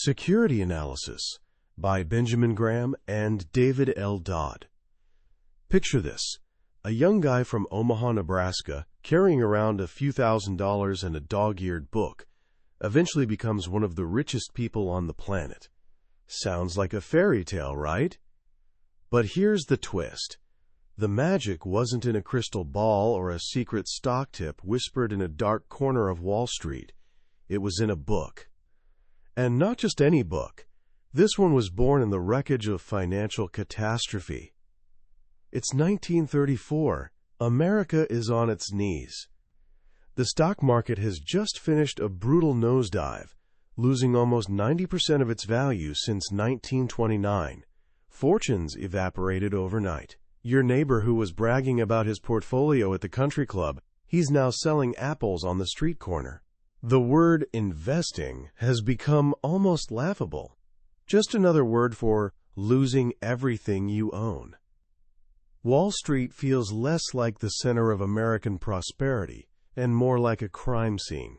Security Analysis by Benjamin Graham and David Dodd. Picture this: a young guy from Omaha, Nebraska, carrying around a few $1,000s and a dog-eared book, eventually becomes one of the richest people on the planet. Sounds like a fairy tale, right? But here's the twist. The magic wasn't in a crystal ball or a secret stock tip whispered in a dark corner of Wall Street. It was in a book. And not just any book. This one was born in the wreckage of financial catastrophe. It's 1934. America is on its knees. The stock market has just finished a brutal nosedive, losing almost 90% of its value since 1929. Fortunes evaporated overnight. Your neighbor who was bragging about his portfolio at the country club, he's now selling apples on the street corner. The word investing has become almost laughable. Just another word for losing everything you own. Wall Street feels less like the center of American prosperity and more like a crime scene.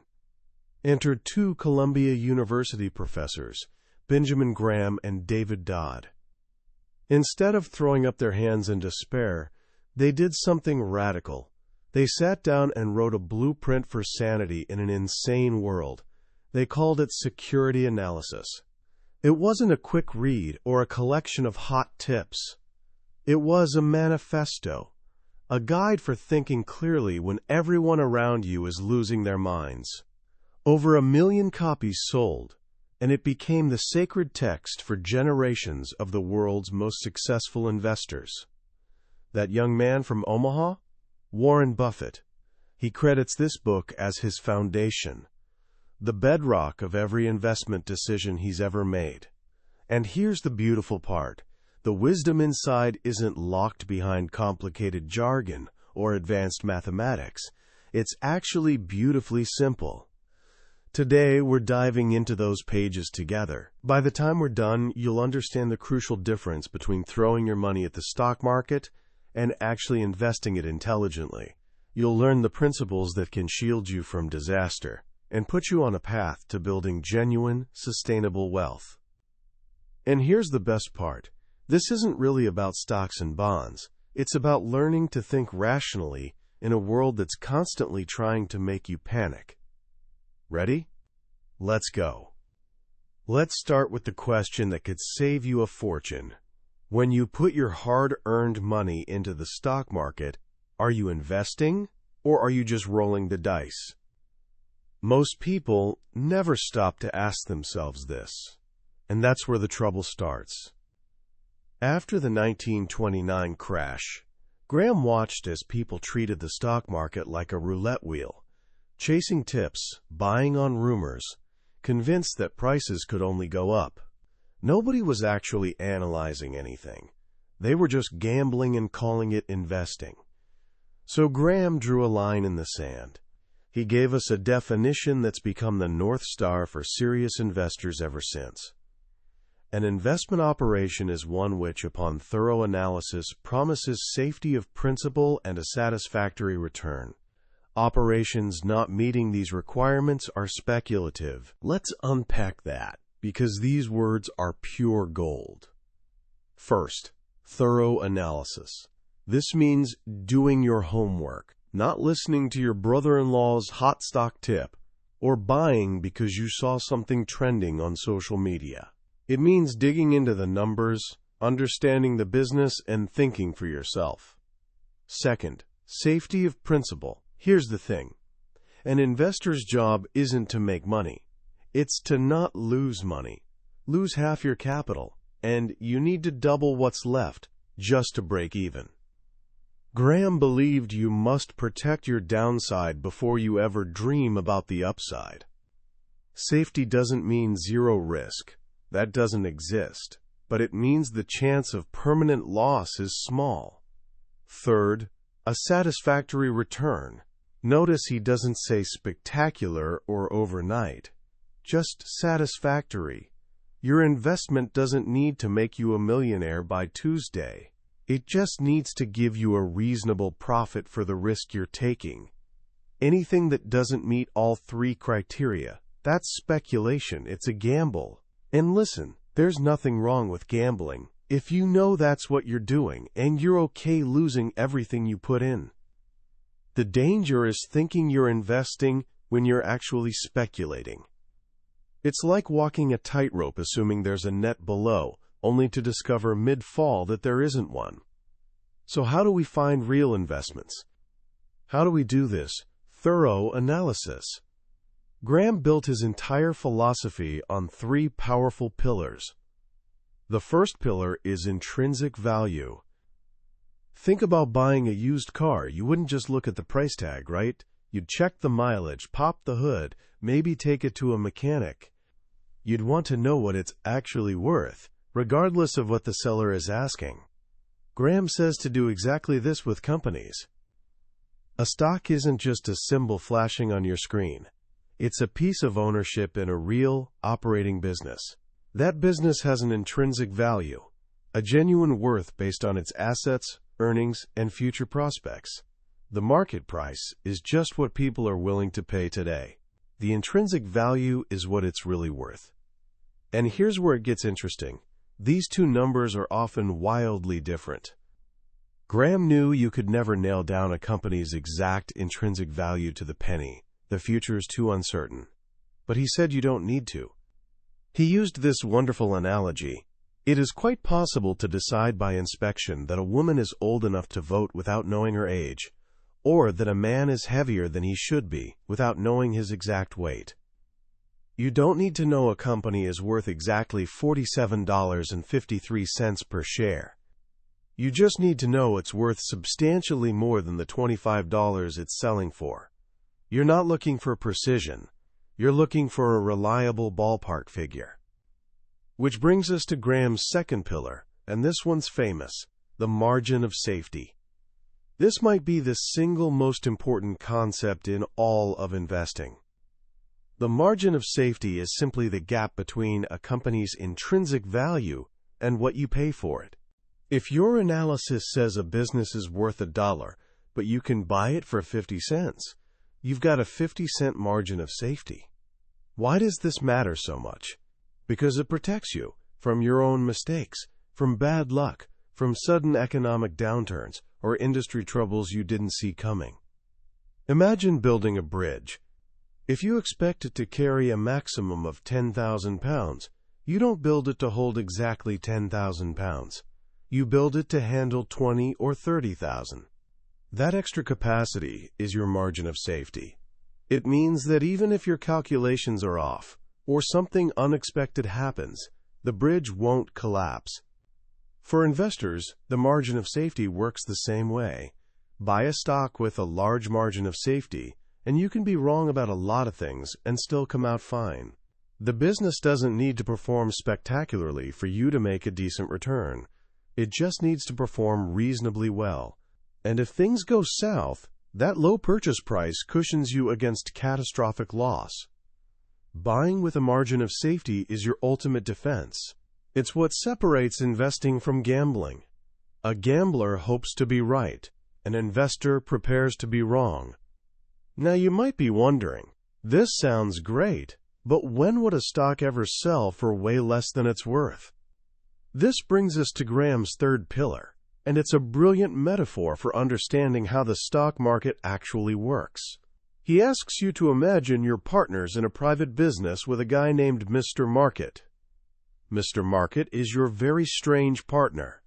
Enter two Columbia University professors, Benjamin Graham and David Dodd. Instead of throwing up their hands in despair, they did something radical. They sat down and wrote a blueprint for sanity in an insane world. They called it Security Analysis. It wasn't a quick read or a collection of hot tips. It was a manifesto, a guide for thinking clearly when everyone around you is losing their minds. Over 1 million copies sold, and it became the sacred text for generations of the world's most successful investors. That young man from Omaha? Warren Buffett. He credits this book as his foundation, the bedrock of every investment decision he's ever made. And here's the beautiful part. The wisdom inside isn't locked behind complicated jargon or advanced mathematics. It's actually beautifully simple. Today, we're diving into those pages together. By the time we're done, you'll understand the crucial difference between throwing your money at the stock market and actually investing it intelligently. You'll learn the principles that can shield you from disaster and put you on a path to building genuine, sustainable wealth. And here's the best part. This isn't really about stocks and bonds. It's about learning to think rationally in a world that's constantly trying to make you panic. Ready? Let's go. Let's start with the question that could save you a fortune. When you put your hard-earned money into the stock market, are you investing or are you just rolling the dice? Most people never stop to ask themselves this, and that's where the trouble starts. After the 1929 crash, Graham watched as people treated the stock market like a roulette wheel, chasing tips, buying on rumors, convinced that prices could only go up. Nobody was actually analyzing anything. They were just gambling and calling it investing. So Graham drew a line in the sand. He gave us a definition that's become the North Star for serious investors ever since. An investment operation is one which, upon thorough analysis, promises safety of principal and a satisfactory return. Operations not meeting these requirements are speculative. Let's unpack that, because these words are pure gold. First, thorough analysis. This means doing your homework, not listening to your brother-in-law's hot stock tip, or buying because you saw something trending on social media. It means digging into the numbers, understanding the business, and thinking for yourself. Second, safety of principal. Here's the thing. An investor's job isn't to make money. It's to not lose money. Lose half your capital, and you need to double what's left just to break even. Graham believed you must protect your downside before you ever dream about the upside. Safety doesn't mean zero risk. That doesn't exist, but it means the chance of permanent loss is small. Third, a satisfactory return. Notice he doesn't say spectacular or overnight. Just satisfactory. Your investment doesn't need to make you a millionaire by Tuesday. It just needs to give you a reasonable profit for the risk you're taking. Anything that doesn't meet all three criteria, that's speculation. It's a gamble. And listen, there's nothing wrong with gambling if you know that's what you're doing and you're okay losing everything you put in. The danger is thinking you're investing when you're actually speculating. It's like walking a tightrope assuming there's a net below, only to discover mid-fall that there isn't one. So how do we find real investments? How do we do this? Thorough analysis. Graham built his entire philosophy on 3 powerful pillars. The first pillar is intrinsic value. Think about buying a used car. You wouldn't just look at the price tag, right? You'd check the mileage, pop the hood, maybe take it to a mechanic. You'd want to know what it's actually worth, regardless of what the seller is asking. Graham says to do exactly this with companies. A stock isn't just a symbol flashing on your screen. It's a piece of ownership in a real, operating business. That business has an intrinsic value, a genuine worth based on its assets, earnings, and future prospects. The market price is just what people are willing to pay today. The intrinsic value is what it's really worth. And here's where it gets interesting. These 2 numbers are often wildly different. Graham knew you could never nail down a company's exact intrinsic value to the penny. The future is too uncertain. But he said you don't need to. He used this wonderful analogy. It is quite possible to decide by inspection that a woman is old enough to vote without knowing her age, or that a man is heavier than he should be without knowing his exact weight. You don't need to know a company is worth exactly $47.53 per share. You just need to know it's worth substantially more than the $25 it's selling for. You're not looking for precision. You're looking for a reliable ballpark figure. Which brings us to Graham's second pillar, and this one's famous, the margin of safety. This might be the single most important concept in all of investing. The margin of safety is simply the gap between a company's intrinsic value and what you pay for it. If your analysis says a business is worth $1, but you can buy it for 50 cents, you've got a 50-cent margin of safety. Why does this matter so much? Because it protects you from your own mistakes, from bad luck, from sudden economic downturns, or industry troubles you didn't see coming. Imagine building a bridge. If you expect it to carry a maximum of 10,000 pounds, you don't build it to hold exactly 10,000 pounds. You build it to handle 20 or 30,000. That extra capacity is your margin of safety. It means that even if your calculations are off, or something unexpected happens, the bridge won't collapse. For investors, the margin of safety works the same way. Buy a stock with a large margin of safety, and you can be wrong about a lot of things and still come out fine. The business doesn't need to perform spectacularly for you to make a decent return. It just needs to perform reasonably well. And if things go south, that low purchase price cushions you against catastrophic loss. Buying with a margin of safety is your ultimate defense. It's what separates investing from gambling. A gambler hopes to be right. An investor prepares to be wrong. Now you might be wondering, this sounds great, but when would a stock ever sell for way less than it's worth? This brings us to Graham's third pillar, and it's a brilliant metaphor for understanding how the stock market actually works. He asks you to imagine you're partners in a private business with a guy named Mr. Market. Mr. Market is your very strange partner.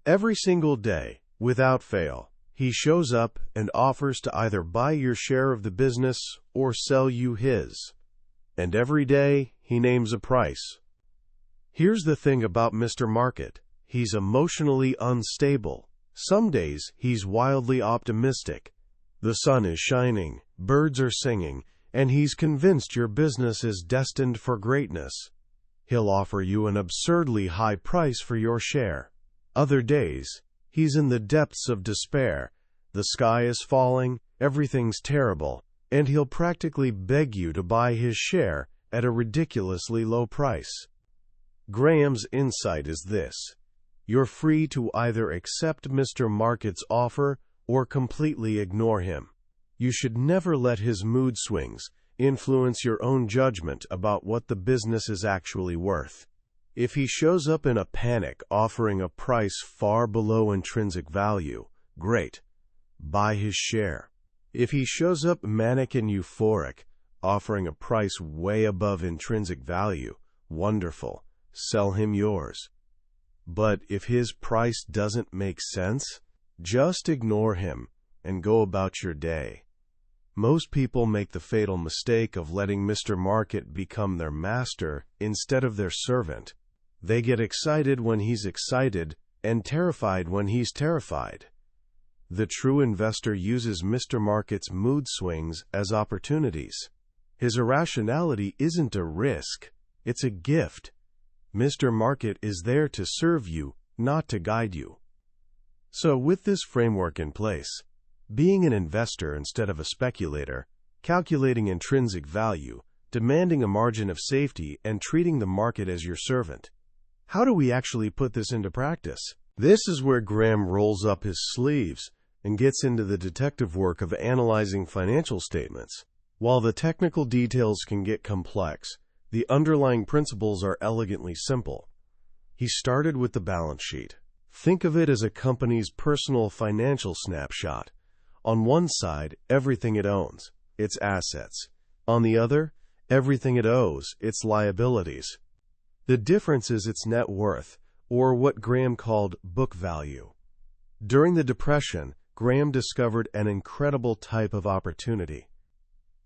Every single day, without fail, he shows up and offers to either buy your share of the business or sell you his. And every day, he names a price. Here's the thing about Mr. Market. He's emotionally unstable. Some days, he's wildly optimistic. The sun is shining, birds are singing, and he's convinced your business is destined for greatness. He'll offer you an absurdly high price for your share. Other days, he's in the depths of despair. The sky is falling, everything's terrible, and he'll practically beg you to buy his share at a ridiculously low price. Graham's insight is this. You're free to either accept Mr. Market's offer or completely ignore him. You should never let his mood swings influence your own judgment about what the business is actually worth. If he shows up in a panic offering a price far below intrinsic value, great, buy his share. If he shows up manic and euphoric, offering a price way above intrinsic value, wonderful, sell him yours. But if his price doesn't make sense, just ignore him and go about your day. Most people make the fatal mistake of letting Mr. Market become their master instead of their servant. They get excited when he's excited and terrified when he's terrified. The true investor uses Mr. Market's mood swings as opportunities. His irrationality isn't a risk, it's a gift. Mr. Market is there to serve you, not to guide you. So with this framework in place, being an investor instead of a speculator, calculating intrinsic value, demanding a margin of safety, and treating the market as your servant. How do we actually put this into practice? This is where Graham rolls up his sleeves and gets into the detective work of analyzing financial statements. While the technical details can get complex, the underlying principles are elegantly simple. He started with the balance sheet. Think of it as a company's personal financial snapshot. On one side, everything it owns, its assets. On the other, everything it owes, its liabilities. The difference is its net worth, or what Graham called book value. During the Depression, Graham discovered an incredible type of opportunity.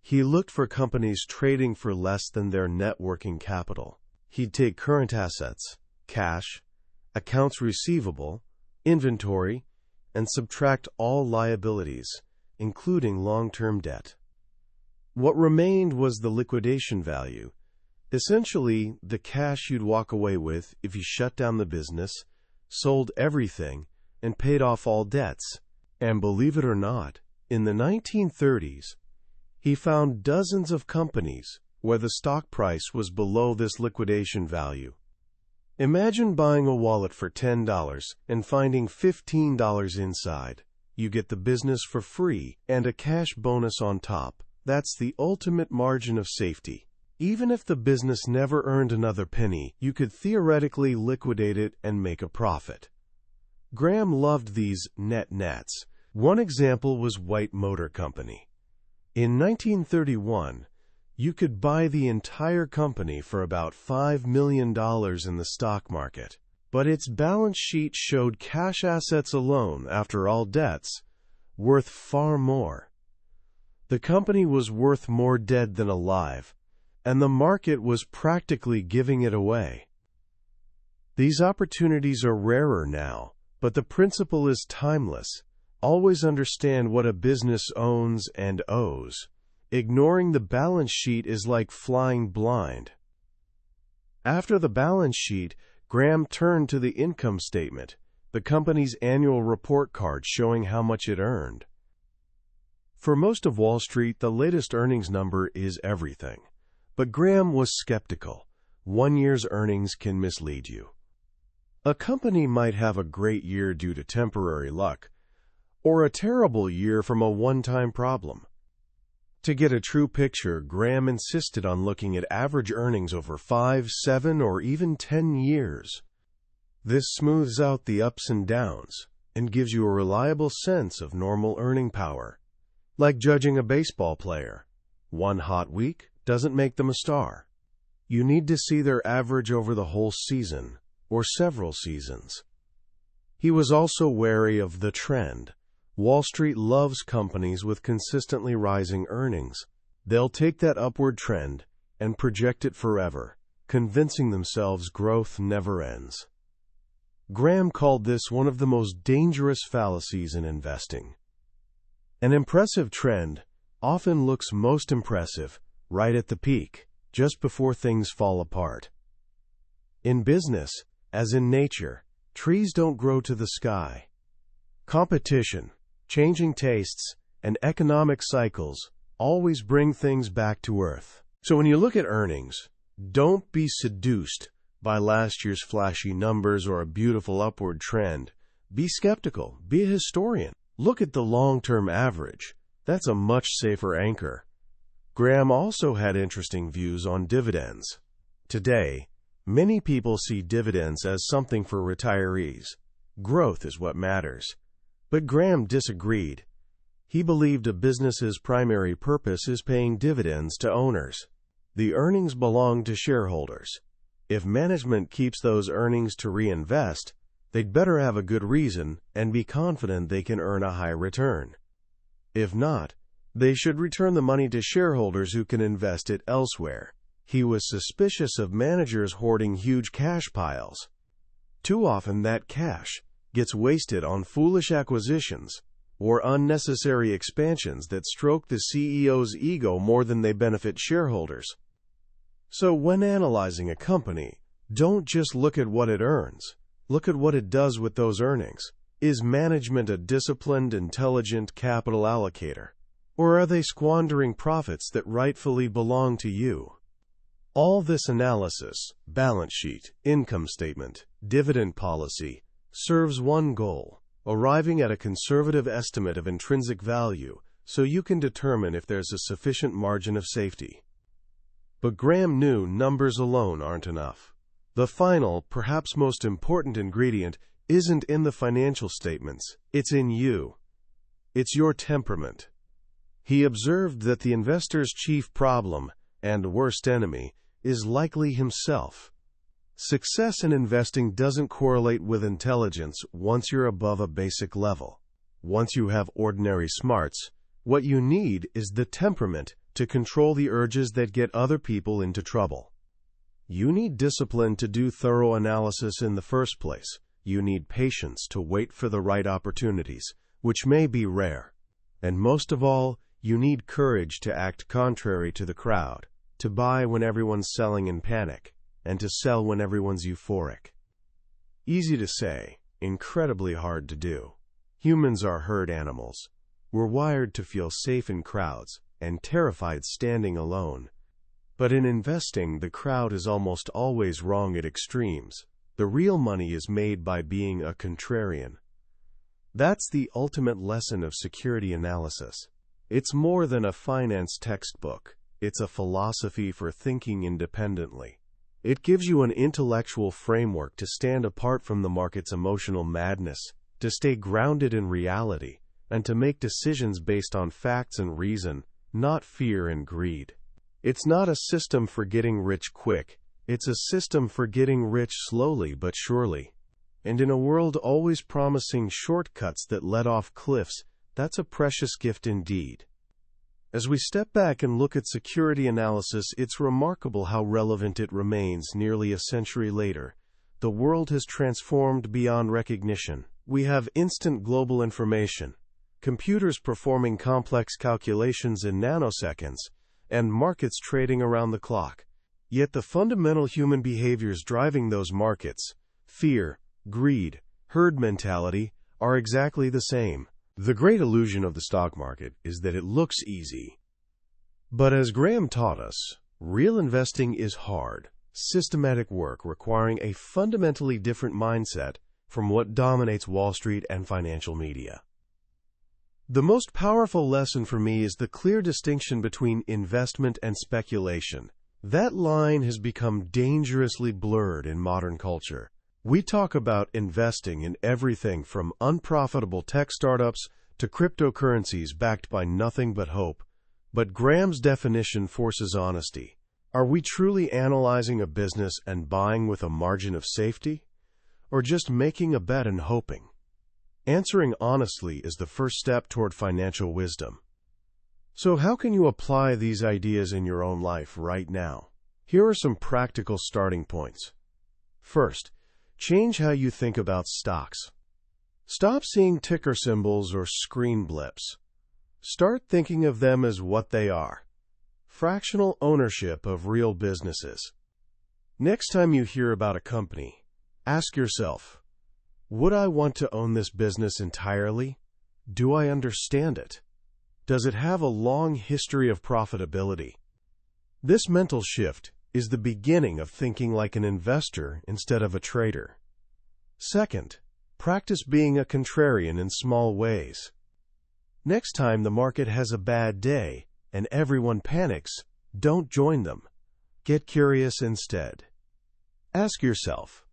He looked for companies trading for less than their net working capital. He'd take current assets, cash, accounts receivable, inventory, and subtract all liabilities, including long-term debt. What remained was the liquidation value, essentially the cash you'd walk away with if you shut down the business, sold everything, and paid off all debts. And believe it or not, in the 1930s, he found dozens of companies where the stock price was below this liquidation value. Imagine buying a wallet for $10 and finding $15 inside. You get the business for free and a cash bonus on top. That's the ultimate margin of safety. Even if the business never earned another penny, you could theoretically liquidate it and make a profit. Graham loved these net nets. One example was White Motor Company. In 1931, you could buy the entire company for about $5 million in the stock market, but its balance sheet showed cash assets alone, after all debts, worth far more. The company was worth more dead than alive, and the market was practically giving it away. These opportunities are rarer now, but the principle is timeless. Always understand what a business owns and owes. Ignoring the balance sheet is like flying blind. After the balance sheet, Graham turned to the income statement, the company's annual report card showing how much it earned. For most of Wall Street, the latest earnings number is everything. But Graham was skeptical. 1 year's earnings can mislead you. A company might have a great year due to temporary luck, or a terrible year from a one-time problem. To get a true picture, Graham insisted on looking at average earnings over 5, 7, or even 10 years. This smooths out the ups and downs and gives you a reliable sense of normal earning power. Like judging a baseball player. One hot week doesn't make them a star. You need to see their average over the whole season, or several seasons. He was also wary of the trend. Wall Street loves companies with consistently rising earnings. They'll take that upward trend and project it forever, convincing themselves growth never ends. Graham called this one of the most dangerous fallacies in investing. An impressive trend often looks most impressive right at the peak, just before things fall apart. In business, as in nature, trees don't grow to the sky. Competition, changing tastes, and economic cycles always bring things back to earth. So when you look at earnings, don't be seduced by last year's flashy numbers or a beautiful upward trend. Be skeptical. Be a historian. Look at the long-term average. That's a much safer anchor. Graham also had interesting views on dividends. Today, Many people see dividends as something for retirees. Growth is what matters. But Graham disagreed. He believed a business's primary purpose is paying dividends to owners. The earnings belong to shareholders. If management keeps those earnings to reinvest, they'd better have a good reason and be confident they can earn a high return. If not, they should return the money to shareholders who can invest it elsewhere. He was suspicious of managers hoarding huge cash piles. Too often that cash gets wasted on foolish acquisitions or unnecessary expansions that stroke the CEO's ego more than they benefit shareholders. So when analyzing a company, don't just look at what it earns. Look at what it does with those earnings. Is management a disciplined, intelligent capital allocator? Or are they squandering profits that rightfully belong to you? All this analysis, balance sheet, income statement, dividend policy, serves one goal: arriving at a conservative estimate of intrinsic value so you can determine if there's a sufficient margin of safety. But Graham knew numbers alone aren't enough. The final, perhaps most important ingredient isn't in the financial statements, it's in you. It's your temperament. He observed that the investor's chief problem, and worst enemy, is likely himself. Success in investing doesn't correlate with intelligence once you're above a basic level. Once you have ordinary smarts, what you need is the temperament to control the urges that get other people into trouble. You need discipline to do thorough analysis in the first place. You need patience to wait for the right opportunities, which may be rare. And most of all, you need courage to act contrary to the crowd, to buy when everyone's selling in panic, and to sell when everyone's euphoric. Easy to say, incredibly hard to do. Humans are herd animals. We're wired to feel safe in crowds and terrified standing alone. But in investing, the crowd is almost always wrong at extremes. The real money is made by being a contrarian. That's the ultimate lesson of security analysis. It's more than a finance textbook. It's a philosophy for thinking independently. It gives you an intellectual framework to stand apart from the market's emotional madness, to stay grounded in reality, and to make decisions based on facts and reason, not fear and greed. It's not a system for getting rich quick. It's a system for getting rich slowly but surely. And in a world always promising shortcuts that lead off cliffs, that's a precious gift indeed. As we step back and look at security analysis, it's remarkable how relevant it remains nearly a century later. The world has transformed beyond recognition. We have instant global information, computers performing complex calculations in nanoseconds, and markets trading around the clock. Yet the fundamental human behaviors driving those markets, fear, greed, herd mentality, are exactly the same. The great illusion of the stock market is that it looks easy. But as Graham taught us, real investing is hard, systematic work requiring a fundamentally different mindset from what dominates Wall Street and financial media. The most powerful lesson for me is the clear distinction between investment and speculation. That line has become dangerously blurred in modern culture. We talk about investing in everything from unprofitable tech startups to cryptocurrencies backed by nothing but hope. But Graham's definition forces honesty. Are we truly analyzing a business and buying with a margin of safety? Or just making a bet and hoping? Answering honestly is the first step toward financial wisdom. So how can you apply these ideas in your own life right now? Here are some practical starting points. First, change how you think about stocks. Stop seeing ticker symbols or screen blips. Start thinking of them as what they are: fractional ownership of real businesses. Next time you hear about a company, ask yourself, would I want to own this business entirely? Do I understand it? Does it have a long history of profitability? This mental shift is the beginning of thinking like an investor instead of a trader. Second, practice being a contrarian in small ways. Next time the market has a bad day and everyone panics, don't join them. Get curious instead. Ask yourself,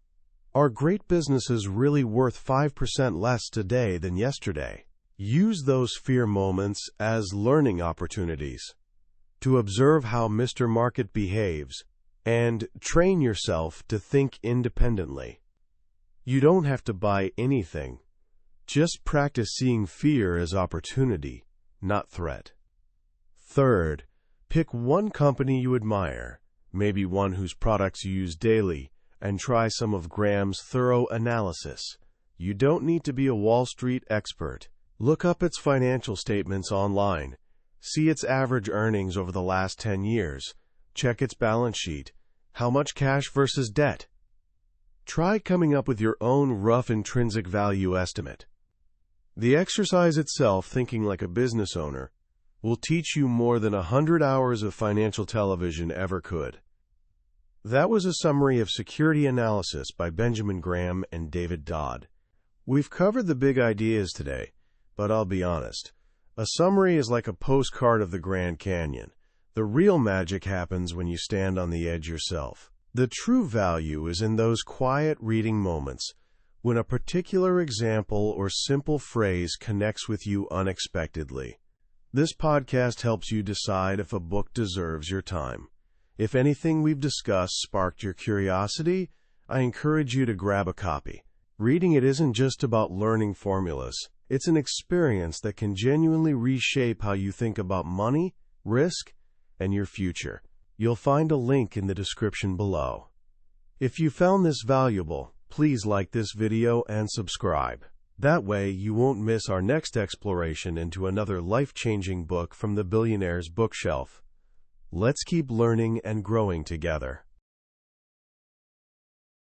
are great businesses really worth 5% less today than yesterday? Use those fear moments as learning opportunities to observe how Mr. Market behaves and train yourself to think independently. You don't have to buy anything. Just practice seeing fear as opportunity, not threat. Third, pick one company you admire, maybe one whose products you use daily, and try some of Graham's thorough analysis. You don't need to be a Wall Street expert. Look up its financial statements online. See its average earnings over the last 10 years. Check its balance sheet. How much cash versus debt? Try coming up with your own rough intrinsic value estimate. The exercise itself, thinking like a business owner, will teach you more than 100 hours of financial television ever could. That was a summary of Security Analysis by Benjamin Graham and David Dodd. We've covered the big ideas today, but I'll be honest. A summary is like a postcard of the Grand Canyon. The real magic happens when you stand on the edge yourself. The true value is in those quiet reading moments when a particular example or simple phrase connects with you unexpectedly. This podcast helps you decide if a book deserves your time. If anything we've discussed sparked your curiosity, I encourage you to grab a copy. Reading it isn't just about learning formulas. It's an experience that can genuinely reshape how you think about money, risk, and your future. You'll find a link in the description below. If you found this valuable, please like this video and subscribe. That way you won't miss our next exploration into another life-changing book from the billionaire's bookshelf. Let's keep learning and growing together.